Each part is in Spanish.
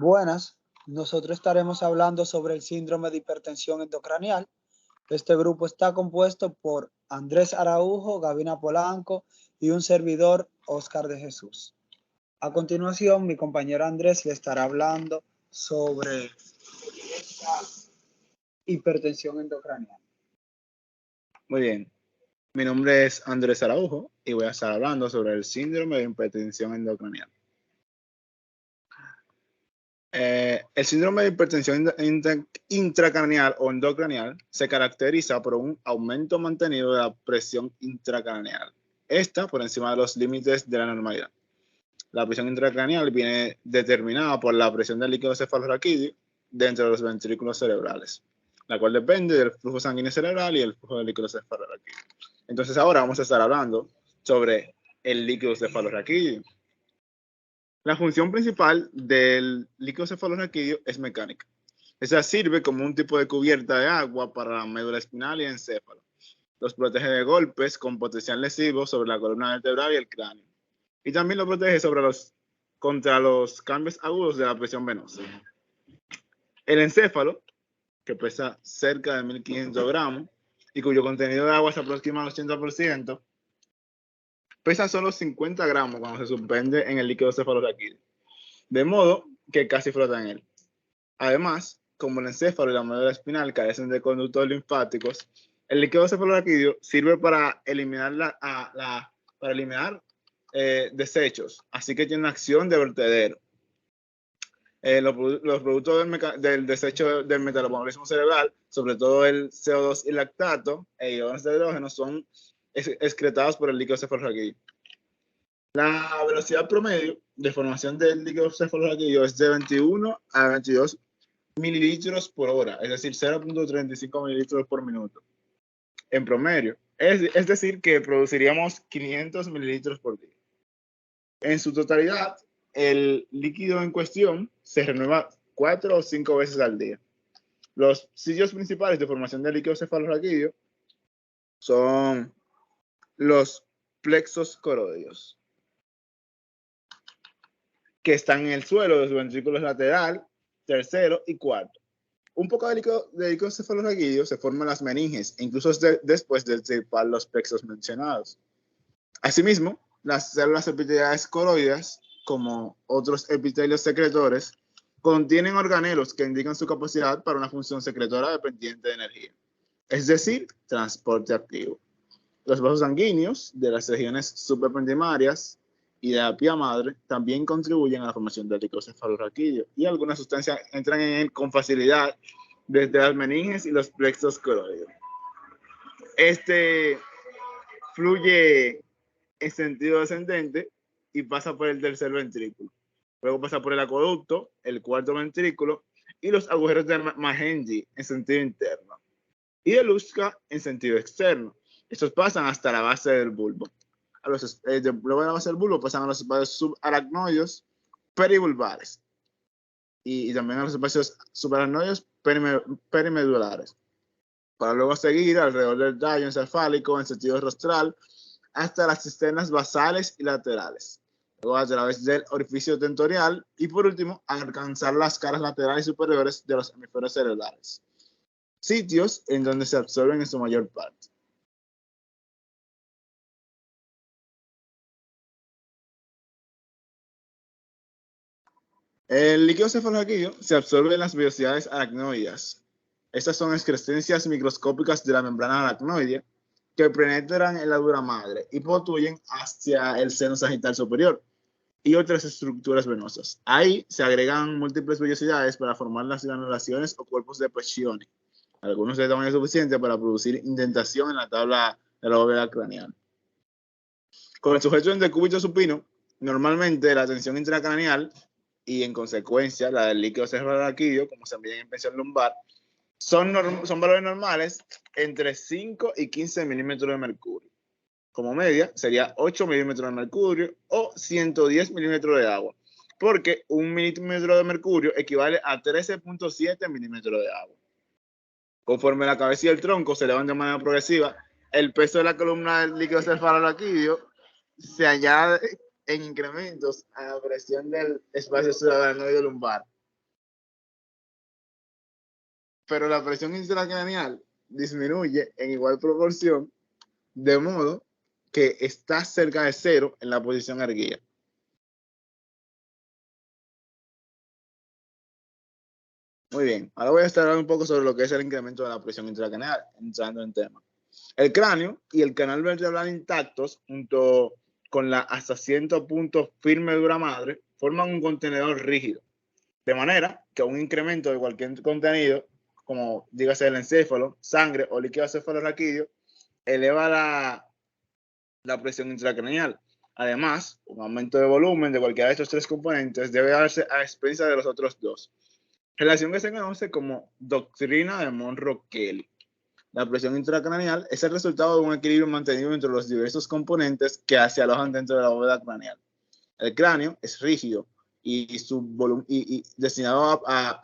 Buenas, nosotros estaremos hablando sobre el síndrome de hipertensión endocranial. Este grupo está compuesto por Andrés Araujo, Gabina Polanco y un servidor, Oscar de Jesús. A continuación, mi compañero Andrés le estará hablando sobre esta hipertensión endocranial. Muy bien, mi nombre es Andrés Araujo y voy a estar hablando sobre el síndrome de hipertensión endocranial. El síndrome de hipertensión intracraneal o endocranial se caracteriza por un aumento mantenido de la presión intracraneal, esta por encima de los límites de la normalidad. La presión intracraneal viene determinada por la presión del líquido cefalorraquídeo dentro de los ventrículos cerebrales, la cual depende del flujo sanguíneo cerebral y el flujo del líquido cefalorraquídeo. Entonces ahora vamos a estar hablando sobre el líquido cefalorraquídeo. La función principal del líquido cefalorraquídeo es mecánica. Esa sirve como un tipo de cubierta de agua para la médula espinal y el encéfalo. Los protege de golpes con potencial lesivo sobre la columna vertebral y el cráneo. Y también lo protege contra los cambios agudos de la presión venosa. El encéfalo, que pesa cerca de 1500 gramos y cuyo contenido de agua se aproxima al 80%, pesa solo 50 gramos cuando se suspende en el líquido cefalorraquídeo, de modo que casi flota en él. Además, como el encéfalo y la médula espinal carecen de conductos linfáticos, el líquido cefalorraquídeo sirve para eliminar, desechos, así que tiene una acción de vertedero. Los productos del desecho del metabolismo cerebral, sobre todo el CO2 y lactato e iones de hidrógeno, son excretados por el líquido cefalorraquídeo. La velocidad promedio de formación del líquido cefalorraquídeo es de 21 a 22 mililitros por hora, es decir, 0.35 mililitros por minuto en promedio. Es decir, que produciríamos 500 mililitros por día. En su totalidad, el líquido en cuestión se renueva 4 o 5 veces al día. Los sitios principales de formación del líquido cefalorraquídeo son los plexos coroideos, que están en el suelo de los ventrículos lateral, tercero y cuarto. Un poco de líquido cefalorraquídeo se forma en las meninges, incluso después de extirpar los plexos mencionados. Asimismo, las células epiteliales coroideas, como otros epitelios secretores, contienen organelos que indican su capacidad para una función secretora dependiente de energía, es decir, transporte activo. Los vasos sanguíneos de las regiones suprapendimarias y de la pía madre también contribuyen a la formación del líquido cefalorraquídeo, y algunas sustancias entran en él con facilidad desde las meninges y los plexos coroideos. Este fluye en sentido descendente y pasa por el tercer ventrículo. Luego pasa por el acueducto, el cuarto ventrículo y los agujeros de Mahenji en sentido interno y de Luschka en sentido externo. Estos pasan hasta la base del bulbo. Luego de la base del bulbo pasan a los espacios subaracnoides perivulvares y también a los espacios subaracnoides perimedulares, para luego seguir alrededor del tallo encefálico en sentido rostral hasta las cisternas basales y laterales, luego a través del orificio tentorial y por último alcanzar las caras laterales y superiores de los hemisferios cerebrales, sitios en donde se absorben en su mayor parte. El líquido cefalorraquídeo se absorbe en las vellosidades aracnoideas. Estas son excrescencias microscópicas de la membrana aracnoidea que penetran en la dura madre y fluyen hacia el seno sagital superior y otras estructuras venosas. Ahí se agregan múltiples vellosidades para formar las granulaciones o cuerpos de Pacchioni, algunos de tamaño suficiente para producir indentación en la tabla de la bóveda craneal. Con el sujeto en decúbito supino, normalmente la tensión intracraneal y en consecuencia la del líquido cefalorraquídeo, como se mide en presión lumbar, son valores normales entre 5 y 15 milímetros de mercurio. Como media sería 8 milímetros de mercurio o 110 milímetros de agua, porque 1 milímetro de mercurio equivale a 13.7 milímetros de agua. Conforme la cabeza y el tronco se elevan de manera progresiva, el peso de la columna del líquido cefalorraquídeo se añade en incrementos a la presión del espacio subaracnoide lumbar. pero la presión intracraneal disminuye en igual proporción, de modo que está cerca de cero en la posición erguida. Muy bien, ahora voy a estar hablando un poco sobre lo que es el incremento de la presión intracraneal, entrando en tema. El cráneo y el canal vertebral intactos, junto con la hasta cierto punto firme dura madre, forman un contenedor rígido, de manera que un incremento de cualquier contenido, como dígase el encéfalo, sangre o líquido cefalorraquídeo, eleva la presión intracraneal. Además, un aumento de volumen de cualquiera de estos tres componentes debe darse a expensas de los otros dos, relación que se conoce como doctrina de Monro-Kelly. La presión intracraneal es el resultado de un equilibrio mantenido entre los diversos componentes que se alojan dentro de la bóveda craneal. El cráneo es rígido y destinado a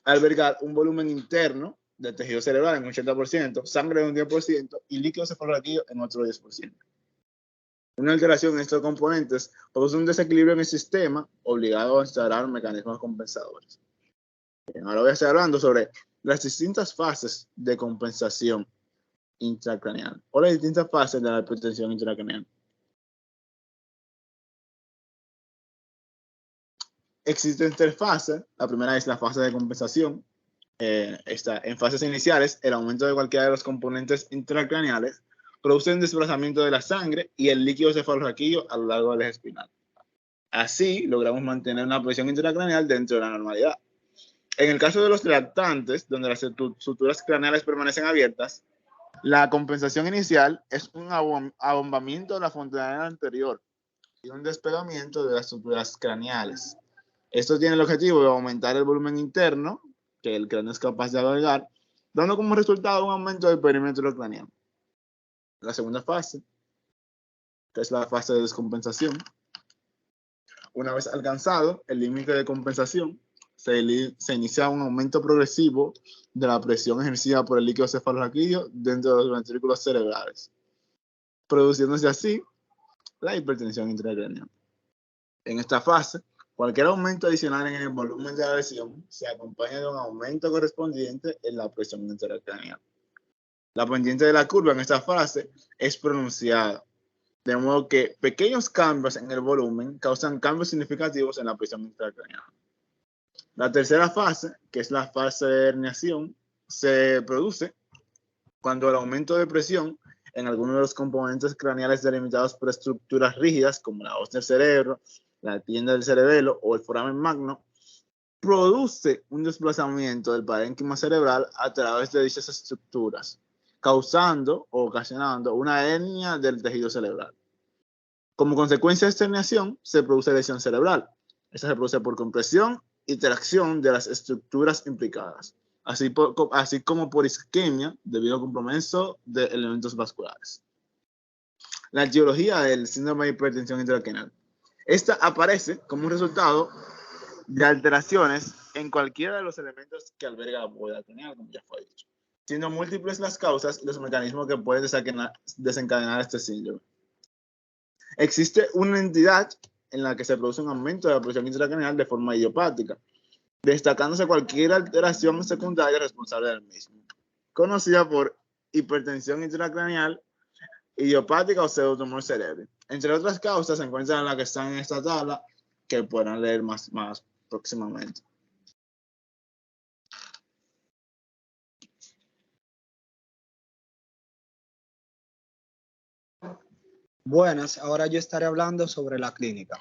albergar un volumen interno de tejido cerebral en un 80%, sangre en un 10% y líquido cefalorraquídeo en otro 10%. Una alteración en estos componentes produce un desequilibrio en el sistema, obligado a instaurar mecanismos compensadores. Bien, ahora voy a estar hablando sobre las distintas fases de compensación intracraneal o las distintas fases de la hipertensión intracraneal. Existen tres fases. La primera es la fase de compensación. En fases iniciales, el aumento de cualquiera de los componentes intracraneales produce un desplazamiento de la sangre y el líquido cefalorraquídeo a lo largo del eje espinal. Así, logramos mantener una presión intracraneal dentro de la normalidad. En el caso de los lactantes, donde las suturas craneales permanecen abiertas, la compensación inicial es un abombamiento de la fontanela anterior y un despegamiento de las suturas craneales. Esto tiene el objetivo de aumentar el volumen interno que el cráneo es capaz de albergar, dando como resultado un aumento del perímetro craneal. La segunda fase, que es la fase de descompensación. Una vez alcanzado el límite de compensación, se inicia un aumento progresivo de la presión ejercida por el líquido cefalorraquídeo dentro de los ventrículos cerebrales, produciéndose así la hipertensión intracraneal. En esta fase, cualquier aumento adicional en el volumen de la lesión se acompaña de un aumento correspondiente en la presión intracraneal. La pendiente de la curva en esta fase es pronunciada, de modo que pequeños cambios en el volumen causan cambios significativos en la presión intracraneal. La tercera fase, que es la fase de herniación, se produce cuando el aumento de presión en algunos de los componentes craneales delimitados por estructuras rígidas, como la hoz del cerebro, la tienda del cerebelo o el foramen magno, produce un desplazamiento del parénquima cerebral a través de dichas estructuras, causando o ocasionando una hernia del tejido cerebral. Como consecuencia de esta herniación, se produce lesión cerebral. Esta se produce por compresión y tracción de las estructuras implicadas, así como por isquemia debido al compromiso de elementos vasculares. La etiología del síndrome de hipertensión intracraneal. Esta aparece como un resultado de alteraciones en cualquiera de los elementos que alberga la bóveda craneal, como ya fue dicho, siendo múltiples las causas y los mecanismos que pueden desencadenar este síndrome. Existe una entidad en la que se produce un aumento de la presión intracraneal de forma idiopática, destacándose cualquier alteración secundaria responsable del mismo, conocida por hipertensión intracraneal idiopática o pseudotumor cerebri. Entre otras causas se encuentran las que están en esta tabla, que podrán leer más próximamente. Buenas, ahora yo estaré hablando sobre la clínica.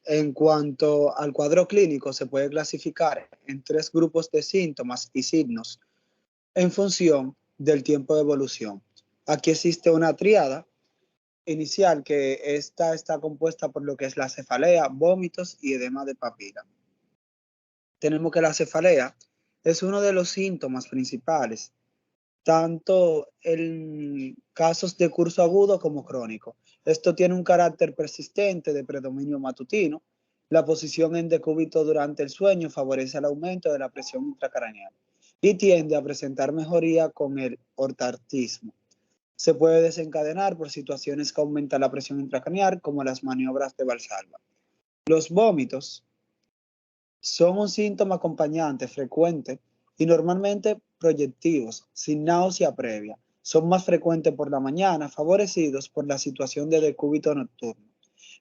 En cuanto al cuadro clínico, se puede clasificar en tres grupos de síntomas y signos en función del tiempo de evolución. Aquí existe una tríada inicial que está compuesta por lo que es la cefalea, vómitos y edema de papila. Tenemos que la cefalea es uno de los síntomas principales, tanto en casos de curso agudo como crónico. Esto tiene un carácter persistente de predominio matutino. La posición en decúbito durante el sueño favorece el aumento de la presión intracraneal y tiende a presentar mejoría con el ortartismo. Se puede desencadenar por situaciones que aumentan la presión intracraneal, como las maniobras de Valsalva. Los vómitos son un síntoma acompañante frecuente y normalmente proyectivos, sin náusea previa. Son más frecuentes por la mañana, favorecidos por la situación de decúbito nocturno.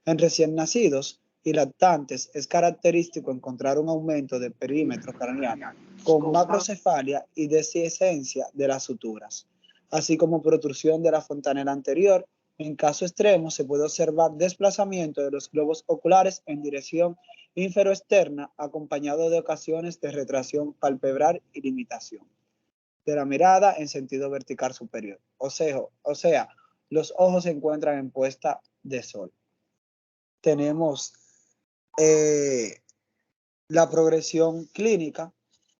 En recién nacidos y lactantes es característico encontrar un aumento del perímetro craneal con macrocefalia y dehiscencia de las suturas, así como protrusión de la fontanela anterior. En caso extremo se puede observar desplazamiento de los globos oculares en dirección inferoexterna, acompañado de ocasiones de retracción palpebral y limitación de la mirada en sentido vertical superior. O sea, los ojos se encuentran en puesta de sol. Tenemos la progresión clínica,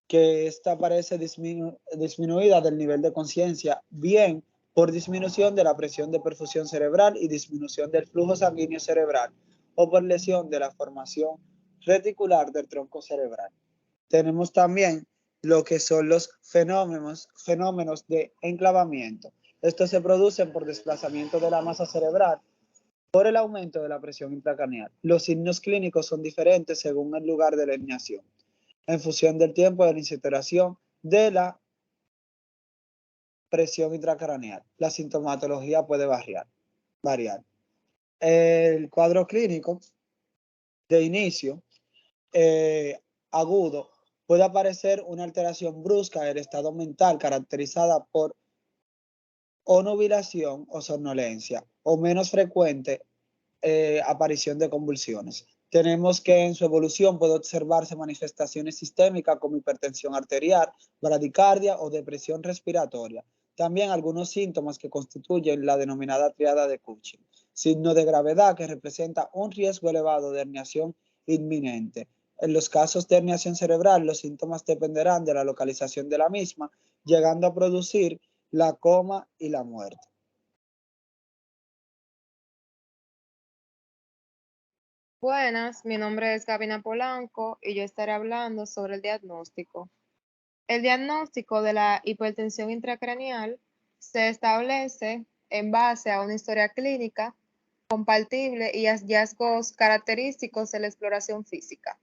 que esta parece disminuida del nivel de conciencia, bien por disminución de la presión de perfusión cerebral y disminución del flujo sanguíneo cerebral, o por lesión de la formación reticular del tronco cerebral. Tenemos también lo que son los fenómenos de enclavamiento. Estos se producen por desplazamiento de la masa cerebral por el aumento de la presión intracraneal. Los signos clínicos son diferentes según el lugar de la herniación, en función del tiempo de la incineración de la presión intracraneal. La sintomatología puede variar. El cuadro clínico de inicio agudo puede aparecer una alteración brusca del estado mental caracterizada por onubilación o somnolencia, o menos frecuente aparición de convulsiones. Tenemos que en su evolución puede observarse manifestaciones sistémicas como hipertensión arterial, bradicardia o depresión respiratoria. También algunos síntomas que constituyen la denominada triada de Cushing. Signo de gravedad que representa un riesgo elevado de herniación inminente. En los casos de herniación cerebral, los síntomas dependerán de la localización de la misma, llegando a producir la coma y la muerte. Buenas, mi nombre es Gabina Polanco y yo estaré hablando sobre el diagnóstico. El diagnóstico de la hipertensión intracraneal se establece en base a una historia clínica compatible y hallazgos característicos de la exploración física.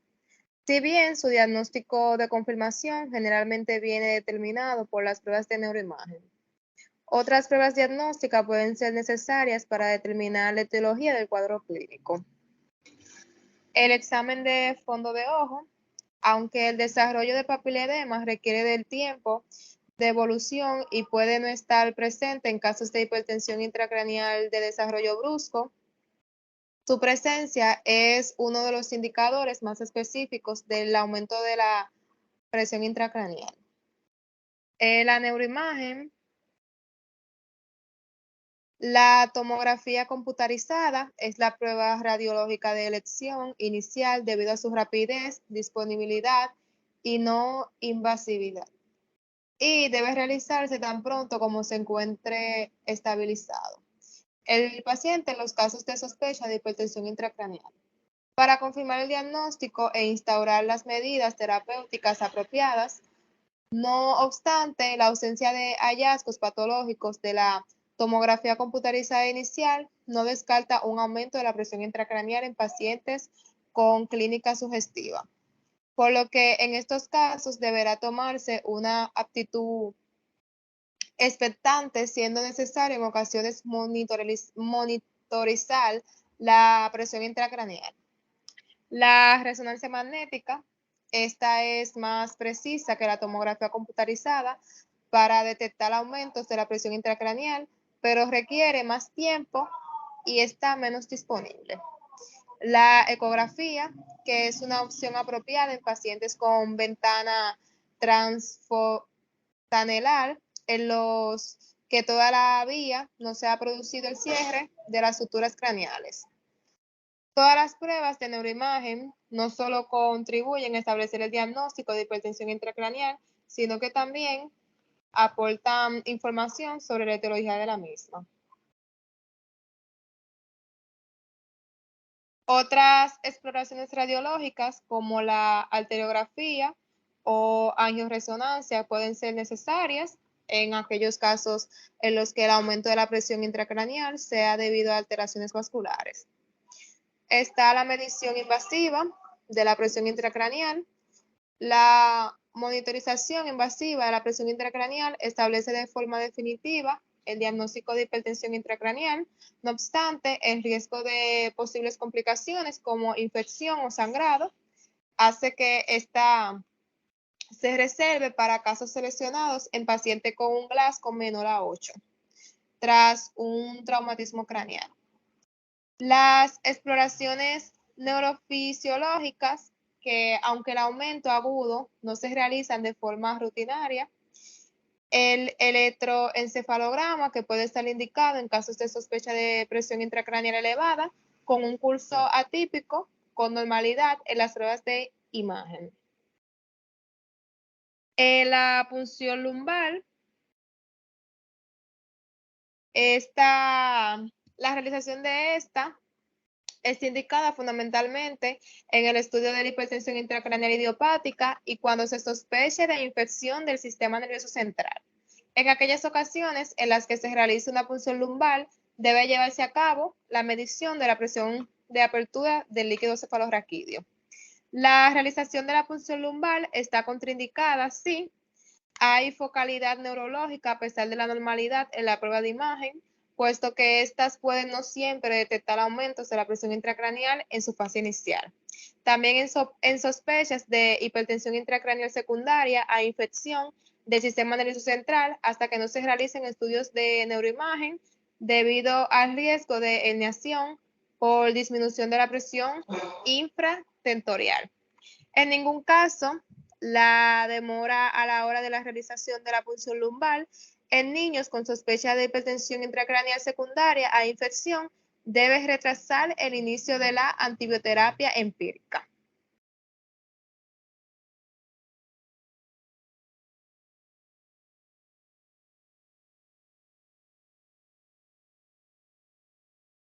Si bien su diagnóstico de confirmación generalmente viene determinado por las pruebas de neuroimagen. Otras pruebas diagnósticas pueden ser necesarias para determinar la etiología del cuadro clínico. El examen de fondo de ojo, aunque el desarrollo de papiledema requiere del tiempo de evolución y puede no estar presente en casos de hipertensión intracraneal de desarrollo brusco, su presencia es uno de los indicadores más específicos del aumento de la presión intracraneal. La neuroimagen. La tomografía computarizada es la prueba radiológica de elección inicial debido a su rapidez, disponibilidad y no invasividad. Y debe realizarse tan pronto como se encuentre estabilizado el paciente en los casos de sospecha de hipertensión intracraneal. Para confirmar el diagnóstico e instaurar las medidas terapéuticas apropiadas, no obstante, la ausencia de hallazgos patológicos de la tomografía computarizada inicial no descarta un aumento de la presión intracraneal en pacientes con clínica sugestiva, por lo que en estos casos deberá tomarse una actitud expectante, siendo necesario en ocasiones monitorizar la presión intracraneal. La resonancia magnética, esta es más precisa que la tomografía computarizada para detectar aumentos de la presión intracraneal, pero requiere más tiempo y está menos disponible. La ecografía, que es una opción apropiada en pacientes con ventana transfontanelar, en los que toda la vía no se ha producido el cierre de las suturas craneales. Todas las pruebas de neuroimagen no solo contribuyen a establecer el diagnóstico de hipertensión intracraneal, sino que también aportan información sobre la etiología de la misma. Otras exploraciones radiológicas como la arteriografía o angioresonancia pueden ser necesarias en aquellos casos en los que el aumento de la presión intracraneal sea debido a alteraciones vasculares. Está la medición invasiva de la presión intracraneal. La monitorización invasiva de la presión intracraneal establece de forma definitiva el diagnóstico de hipertensión intracraneal. No obstante, el riesgo de posibles complicaciones como infección o sangrado hace que esta se reserve para casos seleccionados en pacientes con un Glasgow menor a 8 tras un traumatismo craneal. Las exploraciones neurofisiológicas, que aunque el aumento agudo no se realizan de forma rutinaria, el electroencefalograma, que puede estar indicado en casos de sospecha de presión intracraneal elevada, con un curso atípico, con normalidad en las pruebas de imagen. La punción lumbar, la realización de esta está indicada fundamentalmente en el estudio de la hipertensión intracraneal idiopática y cuando se sospeche de infección del sistema nervioso central. En aquellas ocasiones en las que se realiza una punción lumbar, debe llevarse a cabo la medición de la presión de apertura del líquido cefalorraquídeo. La realización de la punción lumbar está contraindicada si hay focalidad neurológica a pesar de la normalidad en la prueba de imagen, puesto que estas pueden no siempre detectar aumentos de la presión intracraneal en su fase inicial. También en sospechas de hipertensión intracraneal secundaria a infección del sistema nervioso central hasta que no se realicen estudios de neuroimagen debido al riesgo de herniación por disminución de la presión infratentorial. En ningún caso, la demora a la hora de la realización de la punción lumbar en niños con sospecha de hipertensión intracraneal secundaria a infección debe retrasar el inicio de la antibioterapia empírica.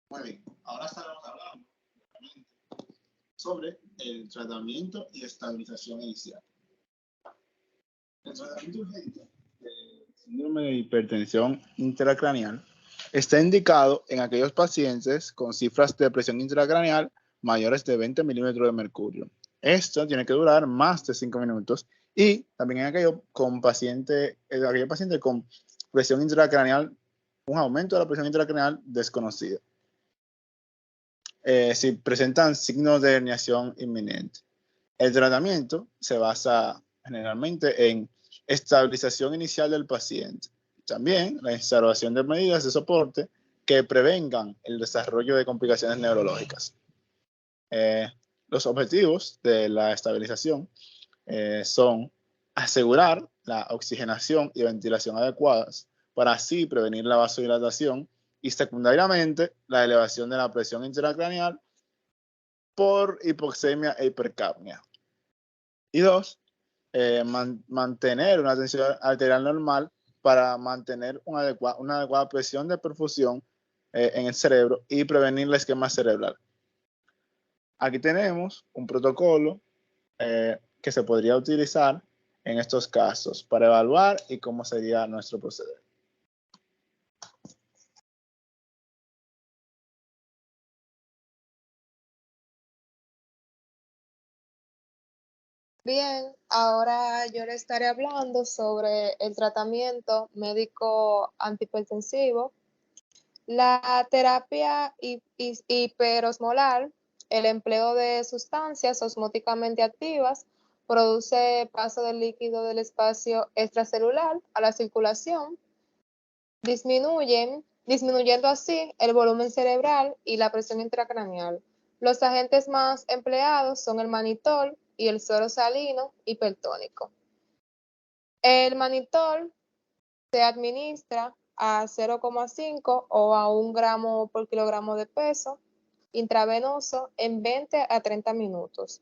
Muy bien, ahora estaremos hablando sobre el tratamiento y estabilización inicial. El tratamiento urgente del síndrome de hipertensión intracraneal está indicado en aquellos pacientes con cifras de presión intracraneal mayores de 20 milímetros de mercurio. Esto tiene que durar más de 5 minutos y también en aquellos pacientes con presión intracraneal, un aumento de la presión intracraneal desconocido. Si presentan signos de herniación inminente. El tratamiento se basa generalmente en estabilización inicial del paciente. También la instauración de medidas de soporte que prevengan el desarrollo de complicaciones neurológicas. Los objetivos de la estabilización son asegurar la oxigenación y ventilación adecuadas para así prevenir la vasodilatación y secundariamente la elevación de la presión intracraneal por hipoxemia e hipercapnia. Y dos, mantener una tensión arterial normal para mantener una adecuada presión de perfusión en el cerebro y prevenir la isquemia cerebral. Aquí tenemos un protocolo que se podría utilizar en estos casos para evaluar y cómo sería nuestro proceder. Bien, ahora yo le estaré hablando sobre el tratamiento médico antihipertensivo, la terapia hiperosmolar, el empleo de sustancias osmóticamente activas, produce paso del líquido del espacio extracelular a la circulación, disminuyendo así el volumen cerebral y la presión intracraneal. Los agentes más empleados son el manitol y el suero salino hipertónico. El manitol se administra a 0,5 o a 1 gramo por kilogramo de peso intravenoso en 20 a 30 minutos.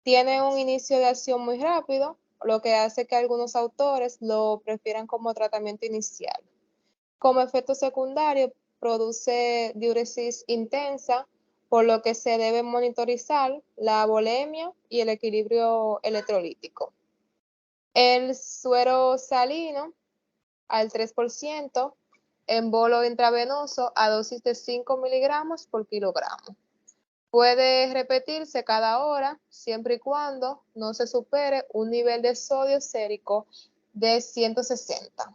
Tiene un inicio de acción muy rápido, lo que hace que algunos autores lo prefieran como tratamiento inicial. Como efecto secundario, produce diuresis intensa, por lo que se debe monitorizar la volemia y el equilibrio electrolítico. El suero salino al 3% en bolo intravenoso a dosis de 5 miligramos por kilogramo. Puede repetirse cada hora, siempre y cuando no se supere un nivel de sodio sérico de 160.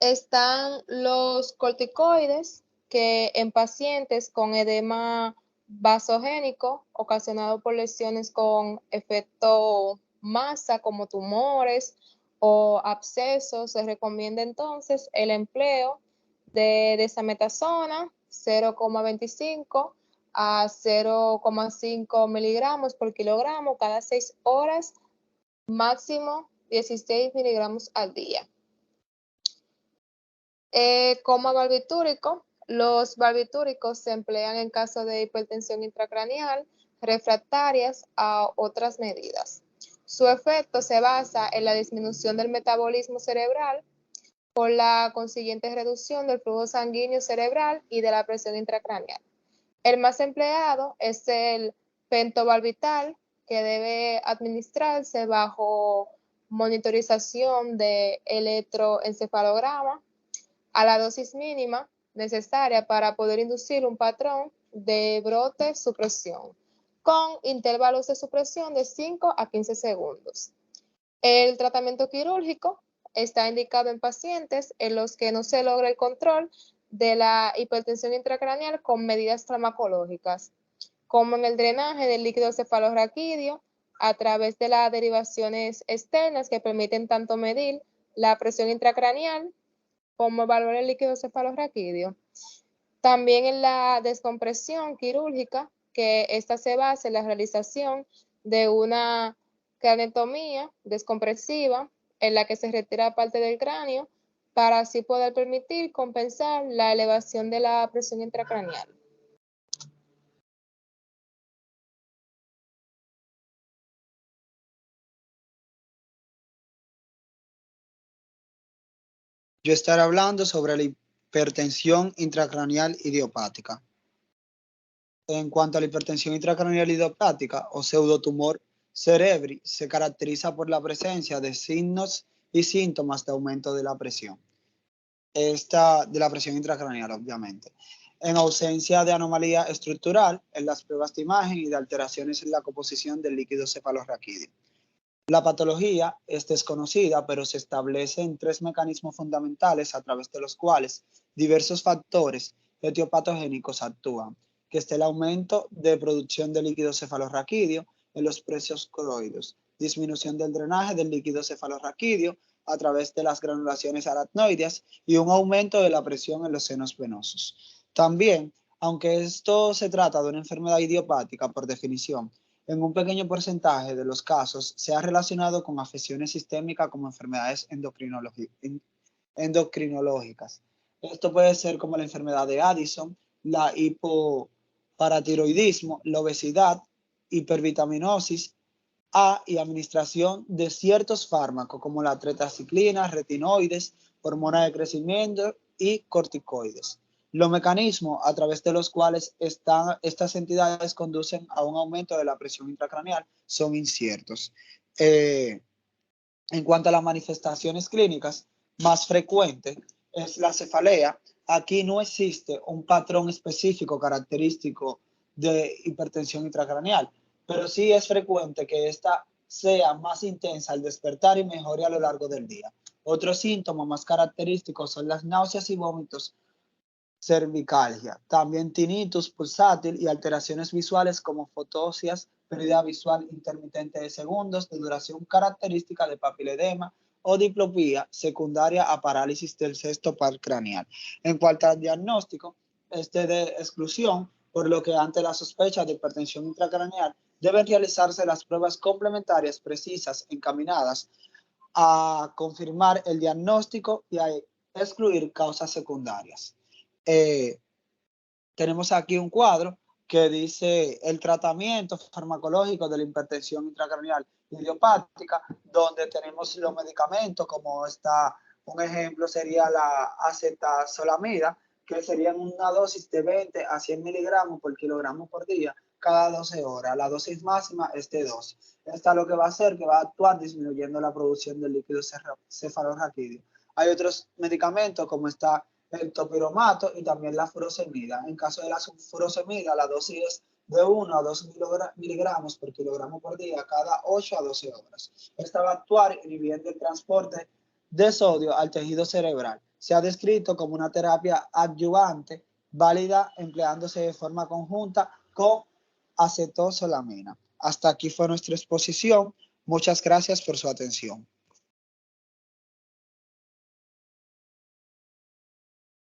Están los corticoides, que en pacientes con edema vasogénico ocasionado por lesiones con efecto masa como tumores o abscesos, se recomienda entonces el empleo de desametasona 0,25 a 0,5 miligramos por kilogramo cada 6 horas, máximo 16 miligramos al día. Como barbitúrico, los barbitúricos se emplean en caso de hipertensión intracraneal refractarias a otras medidas. Su efecto se basa en la disminución del metabolismo cerebral por la consiguiente reducción del flujo sanguíneo cerebral y de la presión intracraneal. El más empleado es el pentobarbital, que debe administrarse bajo monitorización de electroencefalograma a la dosis mínima necesaria para poder inducir un patrón de brote supresión con intervalos de supresión de 5 a 15 segundos. El tratamiento quirúrgico está indicado en pacientes en los que no se logra el control de la hipertensión intracraneal con medidas farmacológicas, como en el drenaje del líquido cefalorraquídeo a través de las derivaciones externas que permiten tanto medir la presión intracraneal como evaluar el líquido cefalorraquídeo. También en la descompresión quirúrgica, que esta se basa en la realización de una craneotomía descompresiva en la que se retira parte del cráneo para así poder permitir compensar la elevación de la presión intracraneal. Yo estaré hablando sobre la hipertensión intracraneal idiopática. En cuanto a la hipertensión intracraneal idiopática o pseudotumor cerebri, se caracteriza por la presencia de signos y síntomas de aumento de la presión. De la presión intracraneal, obviamente. En ausencia de anomalía estructural en las pruebas de imagen y de alteraciones en la composición del líquido cefalorraquídeo. La patología es desconocida, pero se establecen 3 mecanismos fundamentales a través de los cuales diversos factores etiopatogénicos actúan, que es el aumento de producción de líquido cefalorraquídeo en los precios coroides, disminución del drenaje del líquido cefalorraquídeo a través de las granulaciones aracnoideas y un aumento de la presión en los senos venosos. También, aunque esto se trata de una enfermedad idiopática por definición, en un pequeño porcentaje de los casos se ha relacionado con afecciones sistémicas como enfermedades endocrinológicas. Esto puede ser como la enfermedad de Addison, la hipoparatiroidismo, la obesidad, hipervitaminosis A y administración de ciertos fármacos como la tetraciclina, retinoides, hormona de crecimiento y corticoides. Los mecanismos a través de los cuales estas entidades conducen a un aumento de la presión intracraneal son inciertos. En cuanto a las manifestaciones clínicas, más frecuente es la cefalea. Aquí no existe un patrón específico característico de hipertensión intracraneal, pero sí es frecuente que esta sea más intensa al despertar y mejore a lo largo del día. Otros síntomas más característicos son las náuseas y vómitos, cervicalgia, también tinnitus pulsátil y alteraciones visuales como fotosias, pérdida visual intermitente de segundos de duración característica de papiledema o diplopía secundaria a parálisis del sexto par craneal. En cuanto al diagnóstico, de exclusión, por lo que ante la sospecha de hipertensión intracraneal deben realizarse las pruebas complementarias precisas encaminadas a confirmar el diagnóstico y a excluir causas secundarias. Tenemos aquí un cuadro que dice el tratamiento farmacológico de la hipertensión intracraneal idiopática, donde tenemos los medicamentos, como está, un ejemplo sería la acetazolamida, que serían una dosis de 20 a 100 miligramos por kilogramo por día, cada 12 horas. La dosis máxima es de 2. Esta lo que va a hacer, que va a actuar disminuyendo la producción del líquido cefalorraquídeo. Hay otros medicamentos, como está el topiromato y también la furosemida. En caso de la furosemida, la dosis es de 1 a 2 miligramos por kilogramo por día cada 8 a 12 horas. Esta va a actuar inhibiendo el transporte de sodio al tejido cerebral. Se ha descrito como una terapia adyuvante válida empleándose de forma conjunta con acetosolamina. Hasta aquí fue nuestra exposición. Muchas gracias por su atención.